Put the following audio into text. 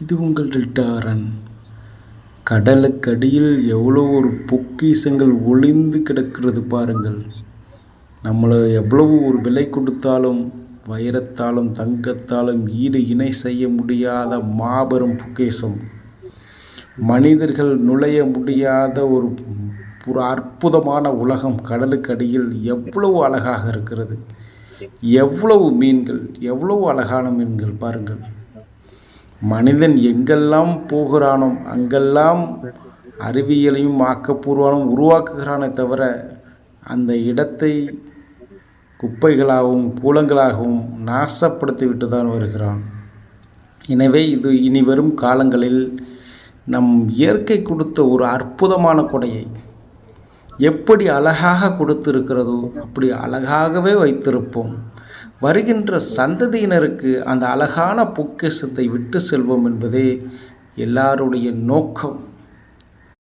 இது உங்கள் டெல்டாரன். கடலுக்கடியில் எவ்வளோ ஒரு பொக்கிஷங்கள் ஒளிந்து கிடக்கிறது பாருங்கள். நம்மளை எவ்வளவு ஒரு விலை கொடுத்தாலும் வைரத்தாலும் தங்கத்தாலும் ஈடு இணை செய்ய முடியாத மாபெரும் பொக்கிஷம். மனிதர்கள் நுழைய முடியாத ஒரு ஒரு அற்புதமான உலகம் கடலுக்கடியில் எவ்வளவு அழகாக இருக்கிறது. எவ்வளவு மீன்கள், எவ்வளவு அழகான மீன்கள் பாருங்கள். மனிதன் எங்கெல்லாம் போகிறானோ அங்கெல்லாம் அறிவியலையும் ஆக்கப்பூர்வமும் உருவாக்குகிறானே தவிர அந்த இடத்தை குப்பைகளாகவும் கூலங்களாகவும் நாசப்படுத்திவிட்டு தான் வருகிறான். எனவே இது இனி வரும் காலங்களில் நம் இயற்கை கொடுத்த ஒரு அற்புதமான கொடையை எப்படி அழகாக கொடுத்திருக்கிறதோ அப்படி அழகாகவே வைத்திருப்போம். வருகின்ற சந்ததியினருக்கு அந்த அழகான பொக்கிஷத்தை விட்டு செல்வோம் என்பதே எல்லாருடைய நோக்கம்.